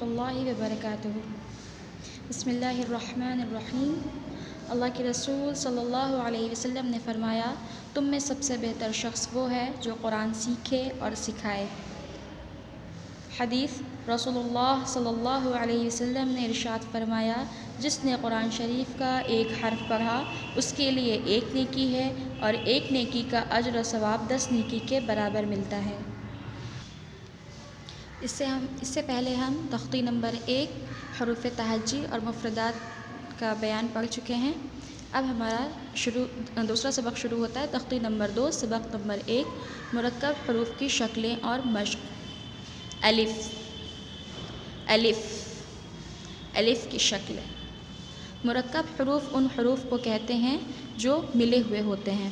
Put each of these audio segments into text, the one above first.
ورحمۃ اللہ وبرکاتہ۔ بسم اللہ الرحمن الرحیم۔ اللہ کے رسول صلی اللہ علیہ وسلم نے فرمایا، تم میں سب سے بہتر شخص وہ ہے جو قرآن سیکھے اور سکھائے۔ حدیث رسول اللہ صلی اللہ علیہ وسلم نے ارشاد فرمایا، جس نے قرآن شریف کا ایک حرف پڑھا اس کے لیے ایک نیکی ہے اور ایک نیکی کا اجر و ثواب 10 نیکی کے برابر ملتا ہے۔ اس سے پہلے ہم تختی نمبر 1 حروف تہجی اور مفردات کا بیان پڑھ چکے ہیں۔ اب ہمارا دوسرا سبق شروع ہوتا ہے۔ تختی نمبر 2 سبق نمبر 1 مرکب حروف کی شکلیں اور مشق۔ الف الف الف کی شکل۔ مرکب حروف ان حروف کو کہتے ہیں جو ملے ہوئے ہوتے ہیں۔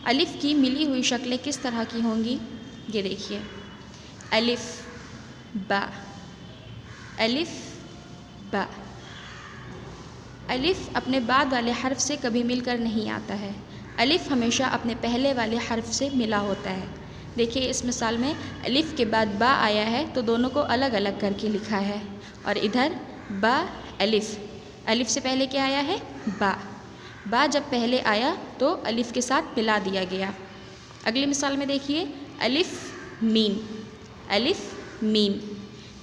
الف کی ملی ہوئی شکلیں کس طرح کی ہوں گی؟ یہ دیکھیے، الف با، الف با۔ الف اپنے بعد والے حرف سے کبھی مل کر نہیں آتا ہے۔ الف ہمیشہ اپنے پہلے والے حرف سے ملا ہوتا ہے۔ دیکھیے اس مثال میں الف کے بعد با آیا ہے تو دونوں کو الگ الگ کر کے لکھا ہے، اور ادھر با الف، الف سے پہلے کیا آیا ہے؟ با۔ با جب پہلے آیا تو الف کے ساتھ ملا دیا گیا۔ اگلی مثال میں دیکھیے، الف میم، الف میم،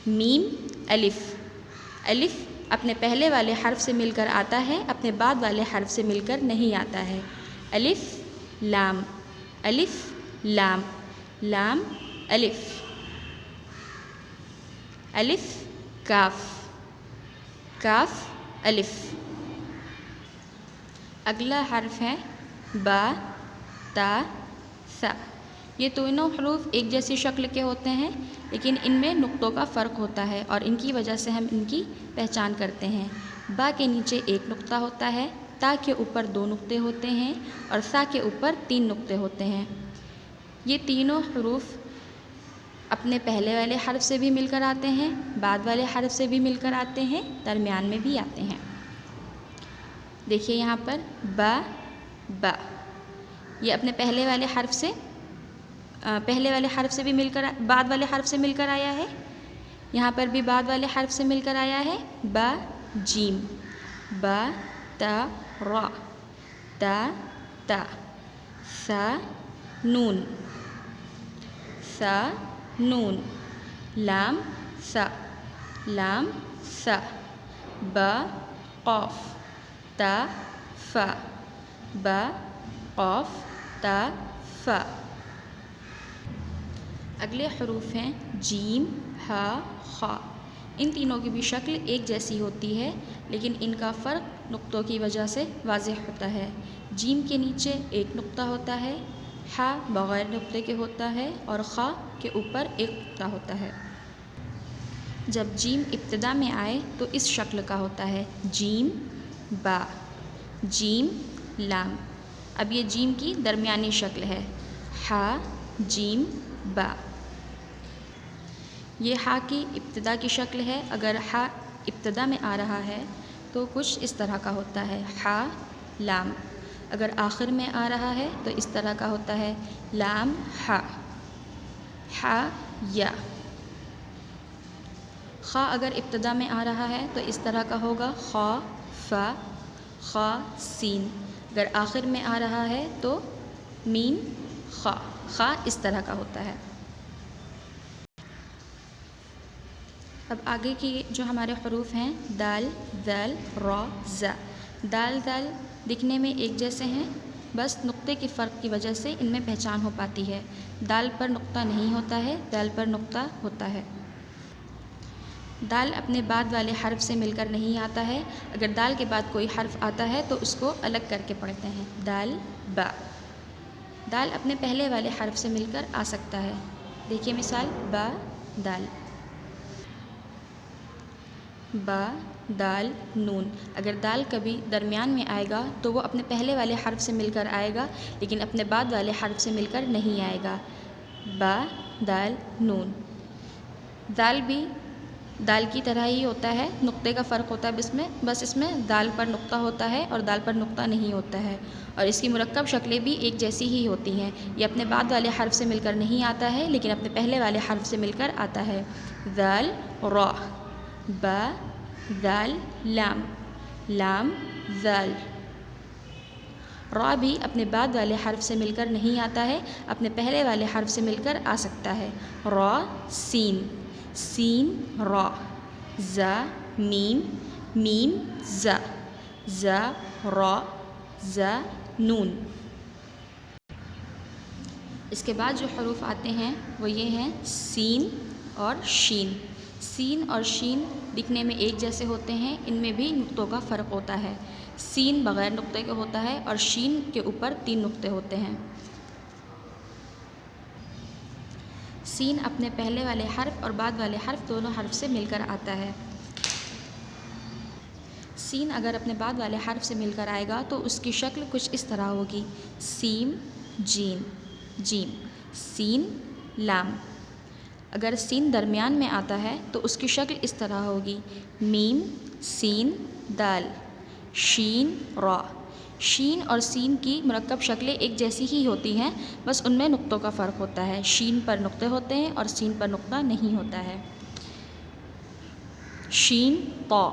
میم الف۔ الف اپنے پہلے والے حرف سے مل کر آتا ہے، اپنے بعد والے حرف سے مل کر نہیں آتا ہے۔ الف لام، الف لام، لام الف۔ الف کاف، کاف الف۔ اگلا حرف ہے با تا ثا۔ یہ دونوں حروف ایک جیسی شکل کے ہوتے ہیں، لیکن ان میں نقطوں کا فرق ہوتا ہے اور ان کی وجہ سے ہم ان کی پہچان کرتے ہیں۔ با کے نیچے ایک نقطہ ہوتا ہے، تا کے اوپر 2 نقطے ہوتے ہیں اور ثا کے اوپر 3 نقطے ہوتے ہیں۔ یہ تینوں حروف اپنے پہلے والے حرف سے بھی مل کر آتے ہیں، بعد والے حرف سے بھی مل کر آتے ہیں، درمیان میں بھی آتے ہیں۔ دیکھیے یہاں پر با با، یہ اپنے پہلے والے حرف سے بھی مل کر بعد والے حرف سے مل کر آیا ہے۔ یہاں پر بھی بعد والے حرف سے مل کر آیا ہے۔ با جیم، با تا را، تا تا، سا نون، سا نون، لام سا، لام سا، با قاف، تا فا، با قاف تا فا۔ اگلے حروف ہیں جیم، ہا، خا۔ ان تینوں کی بھی شکل ایک جیسی ہوتی ہے، لیکن ان کا فرق نقطوں کی وجہ سے واضح ہوتا ہے۔ جیم کے نیچے ایک نقطہ ہوتا ہے، ہا بغیر نقطے کے ہوتا ہے اور خا کے اوپر ایک نقطہ ہوتا ہے۔ جب جیم ابتدا میں آئے تو اس شکل کا ہوتا ہے، جیم با، جیم لام۔ اب یہ جیم کی درمیانی شکل ہے، ہا جیم با۔ یہ ہا کی ابتدا کی شکل ہے۔ اگر ہا ابتدا میں آ رہا ہے تو کچھ اس طرح کا ہوتا ہے، ہا لام۔ اگر آخر میں آ رہا ہے تو اس طرح کا ہوتا ہے، لام ہا، ہا یا۔ خا اگر ابتدا میں آ رہا ہے تو اس طرح کا ہوگا، خا فا، خا سین۔ اگر آخر میں آ رہا ہے تو میم خا، خا اس طرح کا ہوتا ہے۔ اب آگے کی جو ہمارے حروف ہیں، دال، ذال، را، زا۔ دال ذال دکھنے میں ایک جیسے ہیں، بس نقطے کے فرق کی وجہ سے ان میں پہچان ہو پاتی ہے۔ دال پر نقطہ نہیں ہوتا ہے، دال پر نقطہ ہوتا ہے۔ دال اپنے بعد والے حرف سے مل کر نہیں آتا ہے۔ اگر دال کے بعد کوئی حرف آتا ہے تو اس کو الگ کر کے پڑھتے ہیں، دال با۔ دال اپنے پہلے والے حرف سے مل کر آ سکتا ہے۔ دیکھیے مثال، با دال، با دال نون۔ اگر دال کبھی درمیان میں آئے گا تو وہ اپنے پہلے والے حرف سے مل کر آئے گا، لیکن اپنے بعد والے حرف سے مل کر نہیں آئے گا، با دال نون۔ دال بھی دال کی طرح ہی ہوتا ہے، نقطے کا فرق ہوتا ہے بس اس میں دال پر نقطہ ہوتا ہے اور دال پر نقطہ نہیں ہوتا ہے، اور اس کی مرکب شکلیں بھی ایک جیسی ہی ہوتی ہیں۔ یہ اپنے بعد والے حرف سے مل کر نہیں آتا ہے لیکن اپنے پہلے والے حرف سے مل کر آتا ہے۔ ذال را، با ذال لام، لام ذال۔ را بھی اپنے بعد والے حرف سے مل کر نہیں آتا ہے، اپنے پہلے والے حرف سے مل کر آ سکتا ہے۔ را سین، سین را۔ زا میم، میم زا، زا را، زا نون۔ اس کے بعد جو حروف آتے ہیں وہ یہ ہیں سین اور شین۔ سین اور شین دکھنے میں ایک جیسے ہوتے ہیں، ان میں بھی نقطوں کا فرق ہوتا ہے۔ سین بغیر نقطے کے ہوتا ہے اور شین کے اوپر 3 نقطے ہوتے ہیں۔ سین اپنے پہلے والے حرف اور بعد والے حرف دونوں حرف سے مل کر آتا ہے۔ سین اگر اپنے بعد والے حرف سے مل کر آئے گا تو اس کی شکل کچھ اس طرح ہوگی، سین جیم، جیم، سین لام۔ اگر سین درمیان میں آتا ہے تو اس کی شکل اس طرح ہوگی، میم سین دال، شین را۔ شین اور سین کی مرکب شکلیں ایک جیسی ہی ہوتی ہیں، بس ان میں نقطوں کا فرق ہوتا ہے، شین پر نقطے ہوتے ہیں اور سین پر نقطہ نہیں ہوتا ہے۔ شین طا۔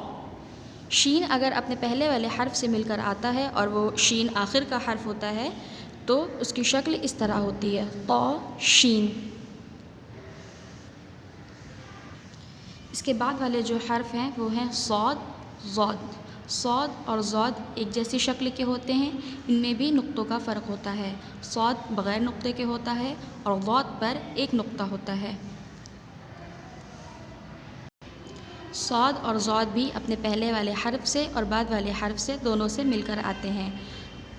شین اگر اپنے پہلے والے حرف سے مل کر آتا ہے اور وہ شین آخر کا حرف ہوتا ہے تو اس کی شکل اس طرح ہوتی ہے، طا شین۔ اس کے بعد والے جو حرف ہیں وہ ہیں صاد، ضاد۔ صاد اور ضاد ایک جیسی شکل کے ہوتے ہیں، ان میں بھی نقطوں کا فرق ہوتا ہے۔ صاد بغیر نقطے کے ہوتا ہے اور ضاد پر ایک نقطہ ہوتا ہے۔ صاد اور ضاد بھی اپنے پہلے والے حرف سے اور بعد والے حرف سے دونوں سے مل کر آتے ہیں۔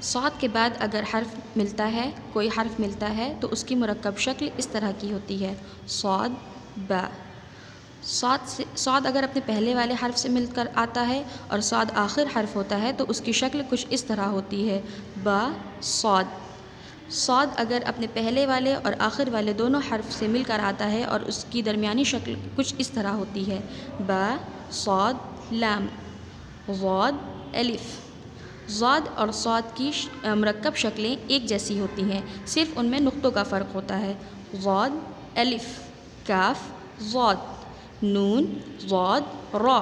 صاد کے بعد اگر حرف ملتا ہے، کوئی حرف ملتا ہے تو اس کی مرکب شکل اس طرح کی ہوتی ہے، صاد با۔ صاد اگر اپنے پہلے والے حرف سے مل کر آتا ہے اور صاد آخر حرف ہوتا ہے تو اس کی شکل کچھ اس طرح ہوتی ہے، با صاد۔ صاد اگر اپنے پہلے والے اور آخر والے دونوں حرف سے مل کر آتا ہے اور اس کی درمیانی شکل کچھ اس طرح ہوتی ہے، با صاد لام، ضاد الف۔ ضاد اور صاد کی مرکب شکلیں ایک جیسی ہوتی ہیں، صرف ان میں نقطوں کا فرق ہوتا ہے، ضاد الف، کاف ضاد، نون ضاد را۔